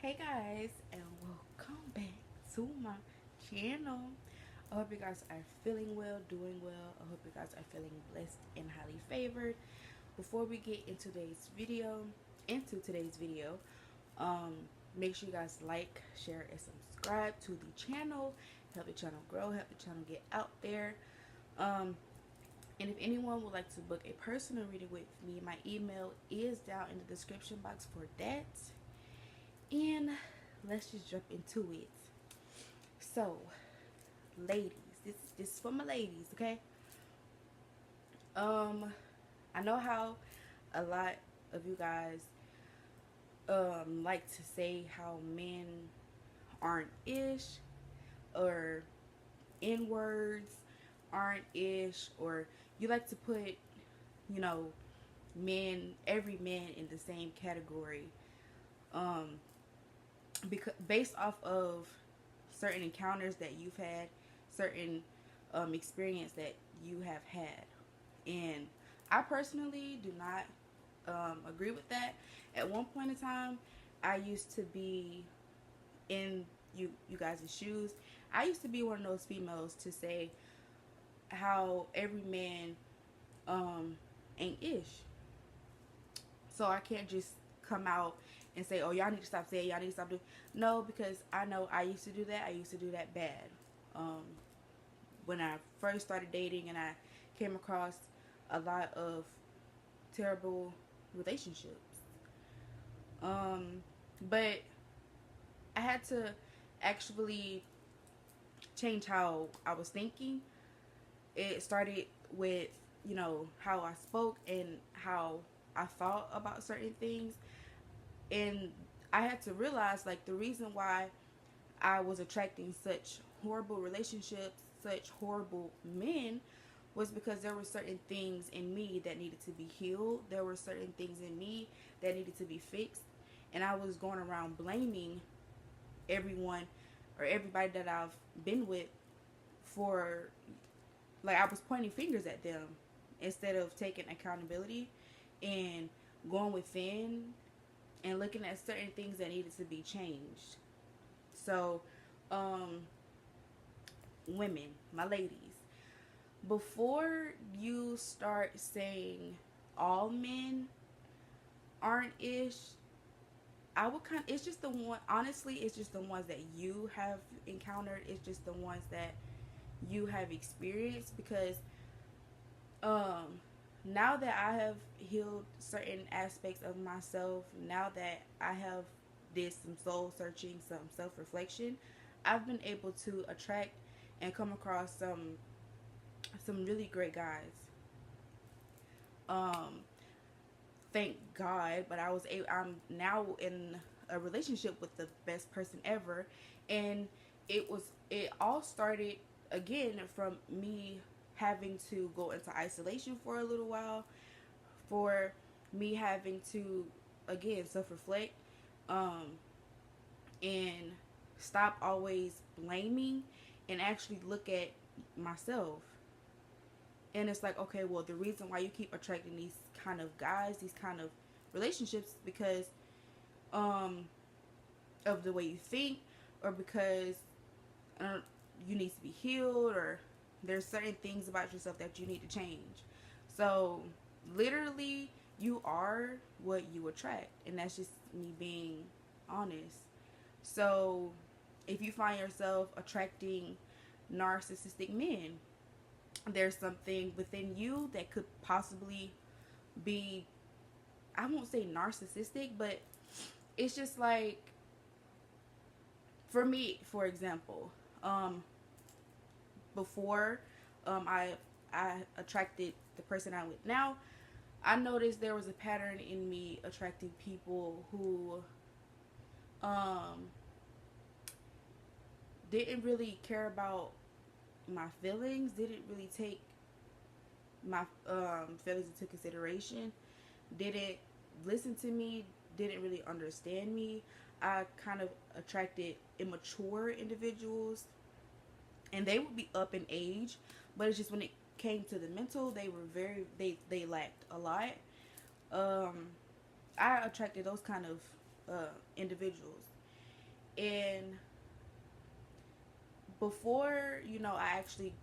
Hey guys, and welcome back to my channel. I hope you guys are feeling well, doing well. I hope you guys are feeling blessed and highly favored. Before we get into today's video, um, make sure you guys like, share, and subscribe to the channel. Help the channel grow, help the channel get out there. Um, and if anyone would like to book a personal reading with me, my email is down in the description box for that. And let's just jump into it. So, ladies, this is for my ladies, okay? Um, I know how a lot of you guys like to say how men aren't ish, or N words aren't ish, or you like to put, you know, every man in the same category. Um, because based off of certain encounters that you've had, certain experience that you have had, and I personally do not agree with that. At one point in time, I used to be in you guys' shoes. I used to be one of those females to say how every man ain't ish. So I can't just come out and say, "Oh, y'all need to stop saying, y'all need to stop doing." No, because I know I used to do that. I used to do that bad. Um, when I first started dating, and I came across a lot of terrible relationships. Um, but I had to actually change how I was thinking. It started with, how I spoke and how I thought about certain things. And I had to realize, like, the reason why I was attracting such horrible relationships, such horrible men, was because there were certain things in me that needed to be healed. There were certain things in me that needed to be fixed. And I was going around blaming everyone or everybody that I've been with for, like, I was pointing fingers at them instead of taking accountability and going within and looking at certain things that needed to be changed. So, um, women, my ladies, before you start saying all men aren't ish, I would it's just the one, honestly, it's just the ones that you have encountered. It's just the ones that you have experienced, because um now that I have healed certain aspects of myself, now that I have did some soul searching, some self-reflection, I've been able to attract and come across some really great guys. Um thank God, but I'm now in a relationship with the best person ever, and it all started again from me having to go into isolation for a little while, for me having to again self-reflect, um and stop always blaming and actually look at myself. And it's like, okay, well, the reason why you keep attracting these kind of guys, these kind of relationships, because um of the way you think, or because uh, you need to be healed, or there's certain things about yourself that you need to change. So literally, you are what you attract, and that's just me being honest. So if you find yourself attracting narcissistic men, there's something within you that could possibly be, I won't say narcissistic, but it's just like, for me, for example, before I attracted the person I'm with now, I noticed there was a pattern in me attracting people who um didn't really care about my feelings, didn't really take my feelings into consideration, didn't listen to me, didn't really understand me. I kind of attracted immature individuals, and they would be up in age, but it's just when it came to the mental, they were they lacked a lot. Um, I attracted those kind of individuals, And before, I actually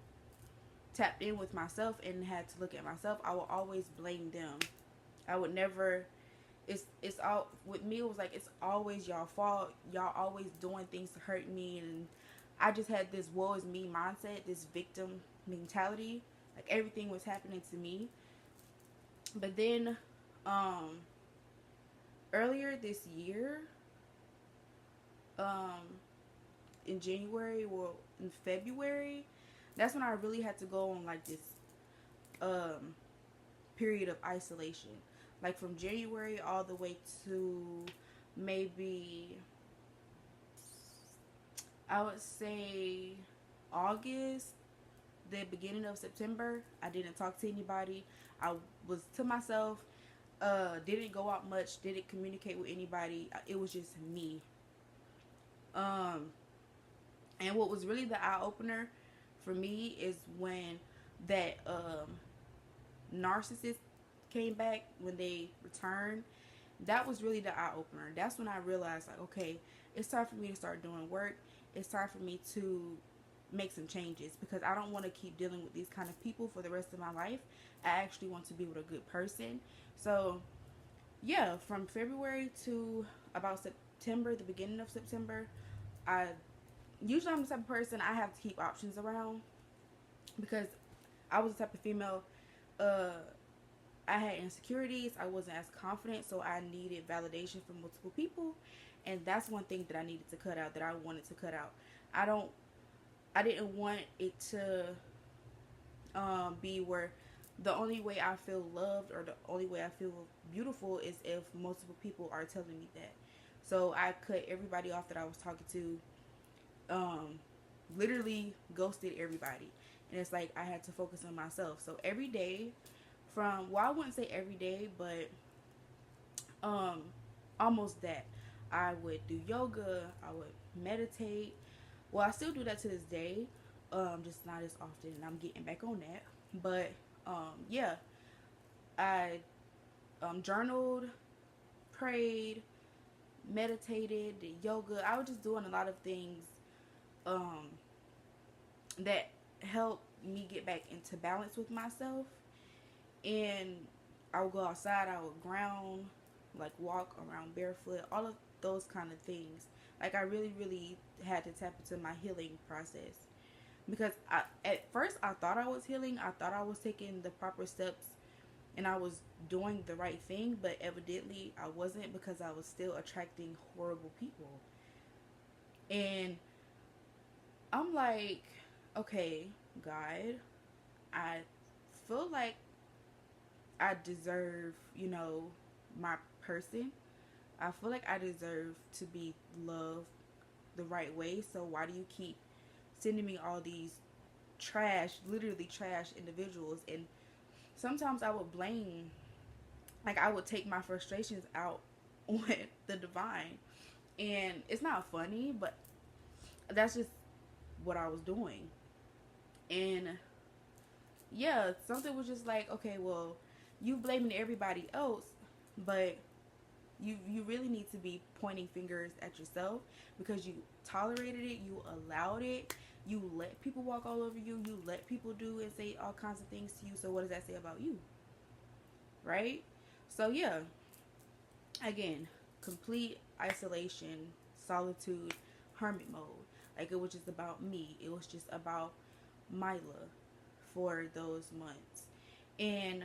tapped in with myself and had to look at myself, I would always blame them. I would never. It's all with me. It was like it's always y'all fault. Y'all always doing things to hurt me, and I just had this woe is me mindset, this victim mentality. Like everything was happening to me. But then, um, earlier this year, um, in January or in February, that's when I really had to go on like this um period of isolation. Like from January all the way to maybe, I would say, August, the beginning of September, I didn't talk to anybody. I was to myself, didn't go out much, didn't communicate with anybody. It was just me. Um and what was really the eye opener for me is when that narcissist came back, when they returned. That was really the eye opener. That's when I realized, like, okay, it's time for me to start doing work. It's time for me to make some changes, because I don't want to keep dealing with these kind of people for the rest of my life. I actually want to be with a good person. So yeah, from February to about September, the beginning of September, I usually, I'm the type of person, I have to keep options around, because I was the type of female, uh I had insecurities. I wasn't as confident, so I needed validation from multiple people, and that's one thing that I needed to cut out. That I wanted to cut out. I don't. I didn't want it to be where the only way I feel loved or the only way I feel beautiful is if multiple people are telling me that. So I cut everybody off that I was talking to. Um, Literally ghosted everybody, and it's like I had to focus on myself. So every day, from, well, I wouldn't say every day, but um almost that, I would do yoga, I would meditate. Well, I still do that to this day, just not as often, and I'm getting back on that. But yeah, I journaled, prayed, meditated, did yoga. I was just doing a lot of things um that helped me get back into balance with myself. And I would go outside, I would ground, like walk around barefoot, all of those kind of things. Like I really, really had to tap into my healing process, because at first I thought I was healing. I thought I was taking the proper steps and I was doing the right thing, but evidently I wasn't, because I was still attracting horrible people. And I'm like, okay, God, I feel like I deserve, my person. I feel like I deserve to be loved the right way. So why do you keep sending me all these trash, literally trash individuals? And sometimes I would blame, like I would take my frustrations out on the divine. And it's not funny, but that's just what I was doing. And yeah, something was just like, okay, well, you blaming everybody else, but you really need to be pointing fingers at yourself, because you tolerated it, you allowed it, you let people walk all over you, you let people do and say all kinds of things to you. So what does that say about you, right? So yeah, again, complete isolation, solitude, hermit mode. Like it was just about me. It was just about Mila for those months. And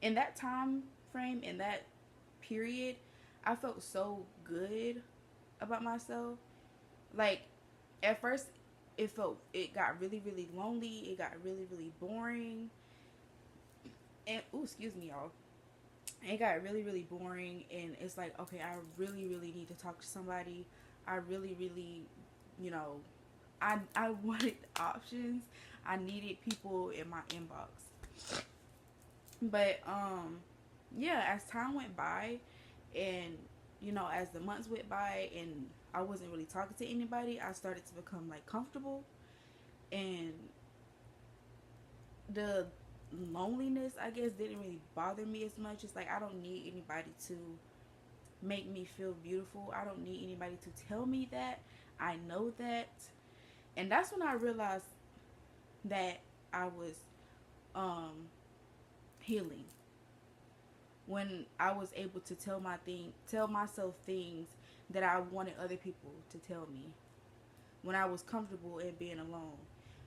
in that time frame, in that period, I felt so good about myself. Like at first it got really, really lonely, it got really, really boring. And excuse me, y'all. It got really, really boring, and it's like, okay, I really, really need to talk to somebody. I really, really, you know, I wanted options. I needed people in my inbox. But yeah, as time went by, and as the months went by and I wasn't really talking to anybody, I started to become like comfortable, and the loneliness, I guess, didn't really bother me as much. It's like I don't need anybody to make me feel beautiful. I don't need anybody to tell me that. I know that. And that's when I realized that I was um healing, when I was able to tell myself things that I wanted other people to tell me. When I was comfortable in being alone.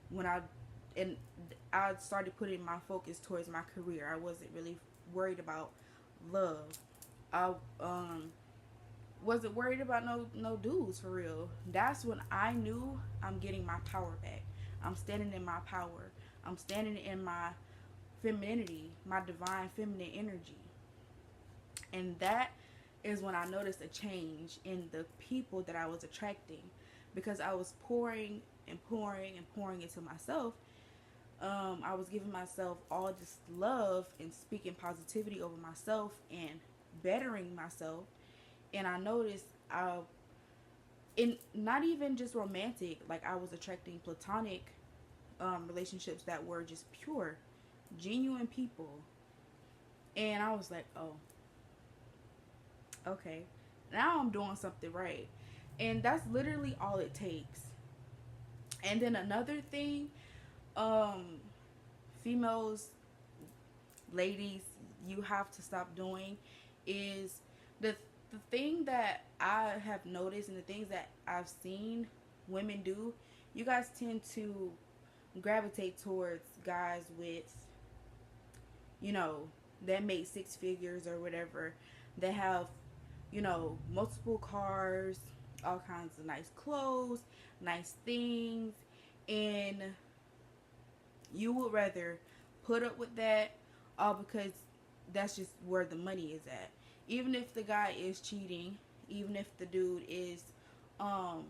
When and I started putting my focus towards my career. I wasn't really worried about love. I wasn't worried about no dudes for real. That's when I knew I'm getting my power back. I'm standing in my power. I'm standing in my femininity, my divine feminine energy. And that is when I noticed a change in the people that I was attracting, because I was pouring and pouring and pouring into myself. I was giving myself all this love and speaking positivity over myself and bettering myself. And I noticed in not even just romantic, like I was attracting platonic relationships that were just pure, genuine people. And I was like, oh, okay, now I'm doing something right. And that's literally all it takes. And then another thing, um, females, ladies, you have to stop doing is the thing that I have noticed and the things that I've seen women do. You guys tend to gravitate towards guys with, you know, that make six figures or whatever, that have, you know, multiple cars, all kinds of nice clothes, nice things, and you would rather put up with that all because that's just where the money is at. Even if the guy is cheating, even if the dude is, um,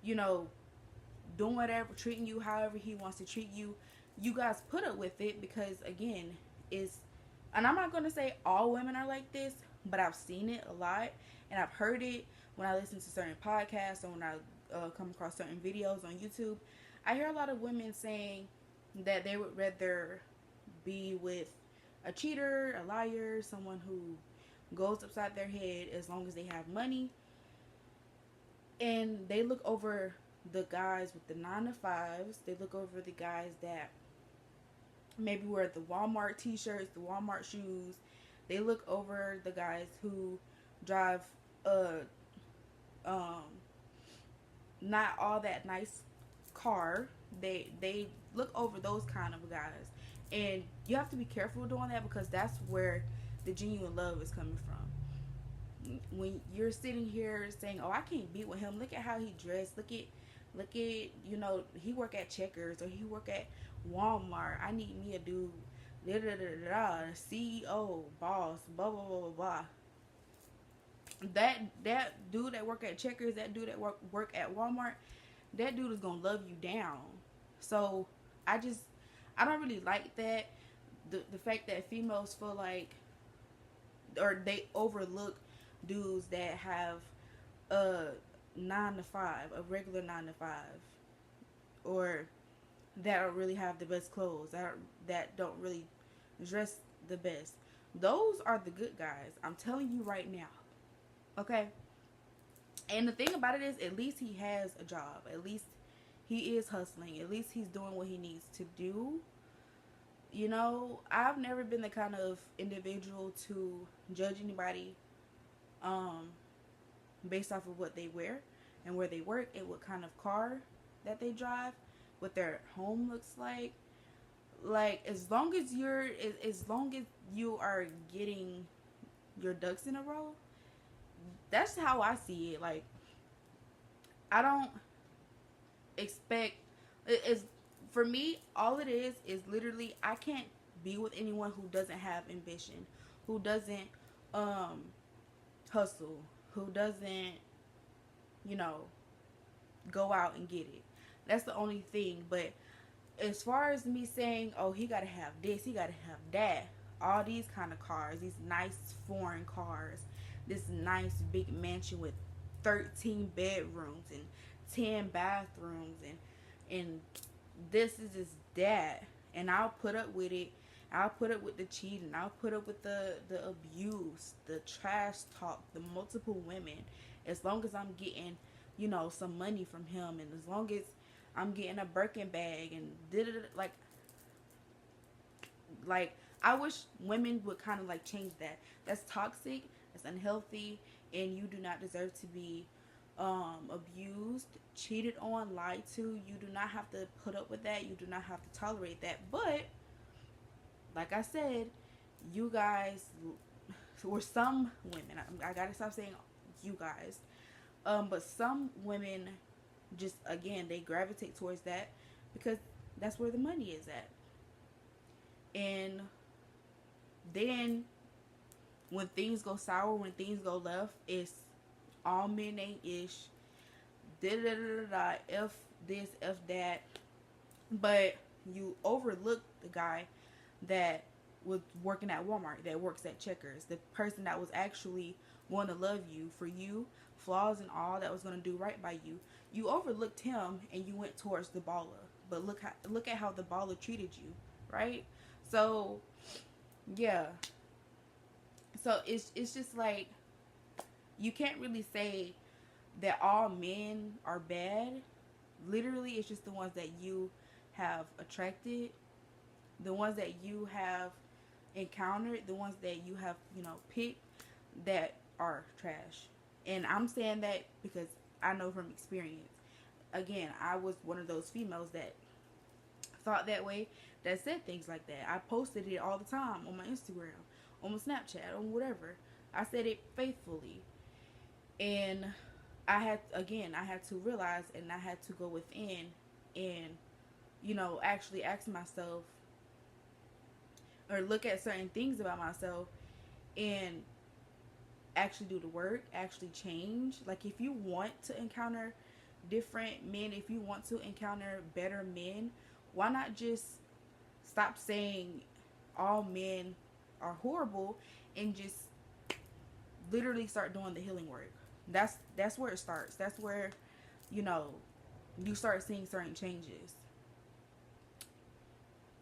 you know, doing whatever, treating you however he wants to treat you, you guys put up with it because, again, it's, and I'm not going to say all women are like this, but I've seen it a lot, and I've heard it when I listen to certain podcasts or when I come across certain videos on YouTube. I hear a lot of women saying that they would rather be with a cheater, a liar, someone who goes upside their head as long as they have money. And they look over the guys with the 9 to 5s. They look over the guys that maybe wear the Walmart t-shirts, the Walmart shoes. They look over the guys who drive a not all that nice car. They look over those kind of guys. And you have to be careful doing that because that's where the genuine love is coming from. When you're sitting here saying, "Oh, I can't be with him. Look at how he dressed. Look at, you know, he work at Checkers or he work at Walmart. I need me a dude, da da da da, CEO, boss, blah blah blah blah blah." That dude that work at Checkers, that dude that work at Walmart, that dude is gonna love you down. So I just, I don't really like that. The fact that females feel like, or they overlook dudes that have a 9 to 5, a regular 9 to 5, or that don't really have the best clothes, that don't really dress the best. Those are the good guys. I'm telling you right now. Okay? And the thing about it is, at least he has a job. At least he is hustling. At least he's doing what he needs to do. You know, I've never been the kind of individual to judge anybody based off of what they wear and where they work and what kind of car that they drive, what their home looks like. Like, as long as you are getting your ducks in a row, that's how I see it. Like, I don't expect, it's, for me, all it is literally, I can't be with anyone who doesn't have ambition, who doesn't hustle, who doesn't, you know, go out and get it. That's the only thing. But as far as me saying, "Oh, he gotta have this, he gotta have that," all these kind of cars, these nice foreign cars, this nice big mansion with 13 bedrooms and 10 bathrooms, and this is just that, and I'll put up with it I'll put up with the cheating. I'll put up with the abuse, the trash talk, the multiple women, as long as I'm getting, some money from him, and as long as I'm getting a Birkin bag and did it like I wish women would kind of like change that. That's toxic. That's unhealthy, and you do not deserve to be abused, cheated on, lied to. You do not have to put up with that. You do not have to tolerate that. But like I said, you guys, or some women, I gotta stop saying you guys, but some women just, again, they gravitate towards that because that's where the money is at. And then when things go sour, when things go left, it's all men ain't ish. Da da da da. F this, F that. But you overlook the guy that was working at Walmart, that works at Checkers, the person that was actually going to love you for you, flaws and all, that was going to do right by you. You overlooked him and you went towards the baller. But look at how the baller treated you, right? So yeah. So it's just like, you can't really say that all men are bad. Literally, it's just the ones that you have attracted, the ones that you have encountered, the ones that you have, picked, that are trash. And I'm saying that because I know from experience. Again, I was one of those females that thought that way, that said things like that. I posted it all the time on my Instagram, on my Snapchat, on whatever. I said it faithfully. And I had to realize, and I had to go within and, actually ask myself, or look at certain things about myself and actually do the work, actually change. Like, if you want to encounter different men, if you want to encounter better men, why not just stop saying all men are horrible and just literally start doing the healing work? That's where it starts. That's where, you start seeing certain changes.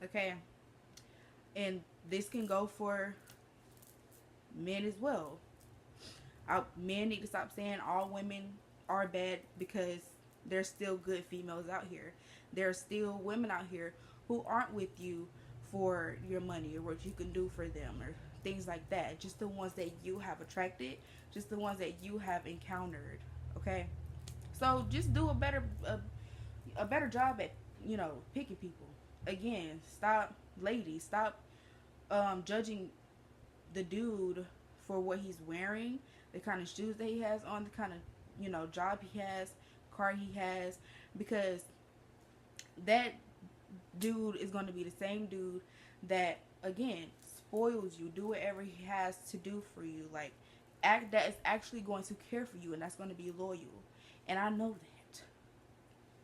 Okay? And this can go for men as well. Men need to stop saying all women are bad, because there's still good females out here. There are still women out here who aren't with you for your money or what you can do for them or things like that. Just the ones that you have attracted, just the ones that you have encountered. Okay, so just do a better job at picking people. Again, stop judging the dude for what he's wearing, the kind of shoes that he has on, the kind of job he has, car he has, because that dude is going to be the same dude that, again, spoils you, do whatever he has to do for you, like that is actually going to care for you, and that's going to be loyal. And I know that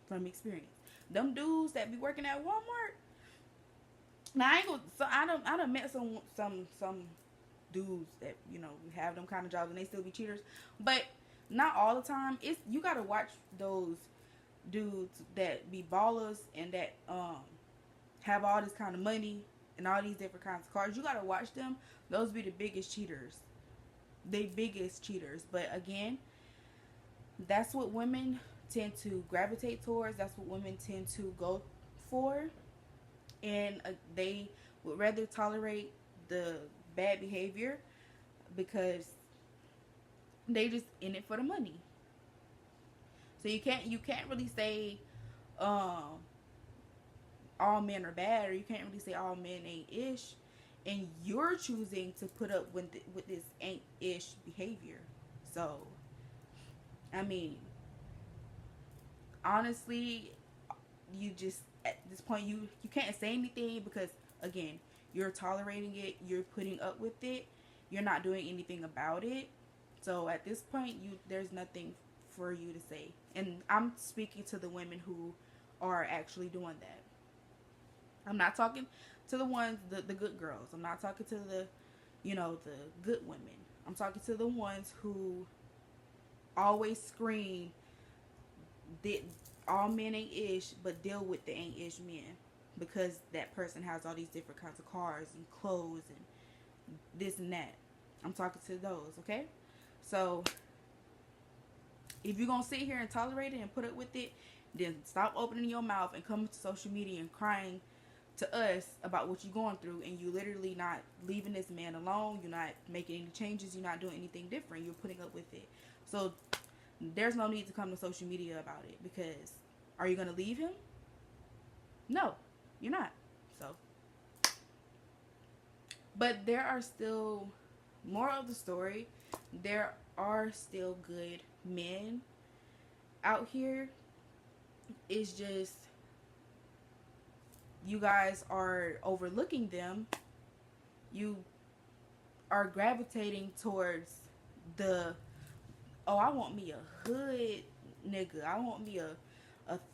from experience. Them dudes that be working at Walmart, now I ain't gonna, so I done met some dudes that have them kind of jobs and they still be cheaters, but not all the time. It's, you gotta watch those dudes that be ballers and that have all this kind of money and all these different kinds of cars. You gotta watch them. Those be the biggest cheaters. They biggest cheaters. But again, that's what women tend to gravitate towards. That's what women tend to go for. And they would rather tolerate the bad behavior because they just in it for the money. So you can't really say all men are bad, or you can't really say all men ain't ish, and you're choosing to put up with this ain't ish behavior. So I mean, honestly, you just, at this point, you can't say anything, because again, you're tolerating it, you're putting up with it, you're not doing anything about it. So at this point, there's nothing for you to say. And I'm speaking to the women who are actually doing that. I'm not talking to the ones, the good girls. I'm not talking to the good women. I'm talking to the ones who always scream that all men ain't ish, but deal with the ain't ish men. because that person has all these different kinds of cars and clothes and this and that. I'm talking to those, okay? So if you're gonna sit here and tolerate it and put up with it, then stop opening your mouth and coming to social media and crying to us about what you're going through, and you literally not leaving this man alone. You're not making any changes. You're not doing anything different. You're putting up with it. So there's no need to come to social media about it, because are you gonna leave him? No, you're not. So, but there are still more of the story. There are still good men out here. It's just you guys are overlooking them. You are gravitating towards the, oh, I want me a hood nigga. I want me a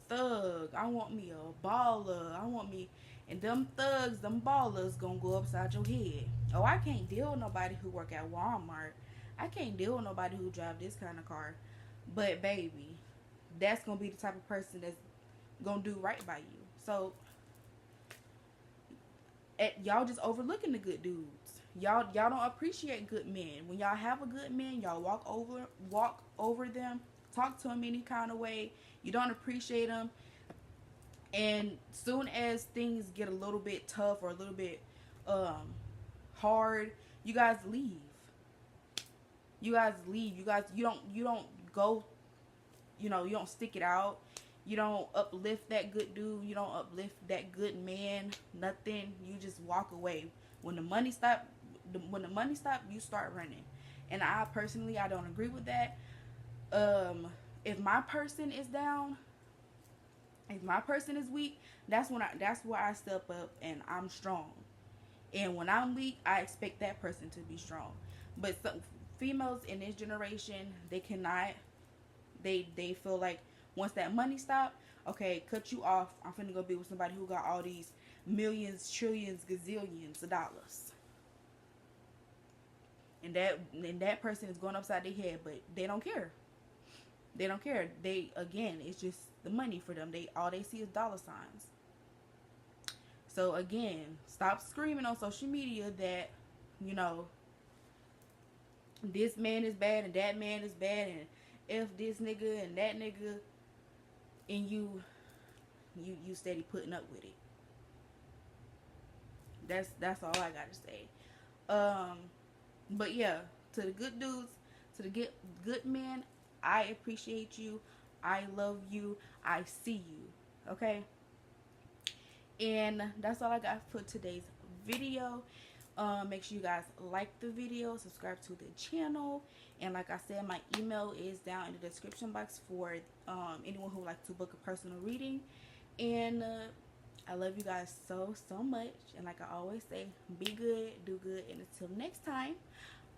thug. I want me a baller. I want me, and them thugs, them ballers gonna go upside your head. Oh, I can't deal with nobody who work at Walmart. I can't deal with nobody who drive this kind of car. But baby, that's gonna be the type of person that's gonna do right by you. So y'all just overlooking the good dudes. Y'all don't appreciate good men. When y'all have a good man, y'all walk over them, talk to them any kind of way. You don't appreciate them, and soon as things get a little bit tough or a little bit hard, you guys leave. You guys leave. You don't go. You don't stick it out. You don't uplift that good dude. You don't uplift that good man. Nothing. You just walk away. When the money stop, you start running. And I personally, I don't agree with that. If my person is down, if my person is weak, that's where I step up and I'm strong. And when I'm weak, I expect that person to be strong. But some females in this generation, they cannot. They feel like once that money stop, okay, cut you off. I'm finna go be with somebody who got all these millions, trillions, gazillions of dollars. And that person is going upside their head, but they don't care. They don't care. Again, it's just the money for them. All they see is dollar signs. So again, stop screaming on social media that, this man is bad and that man is bad and F this nigga and that nigga, and you steady putting up with it. That's all I gotta say. But yeah, to the good dudes, to the good men, I appreciate you. I love you. I see you. Okay? And that's all I got for today's video. Make sure you guys like the video, subscribe to the channel, and like I said, my email is down in the description box for anyone who would like to book a personal reading. And I love you guys so much, and like I always say, be good, do good, and until next time,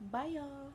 bye y'all.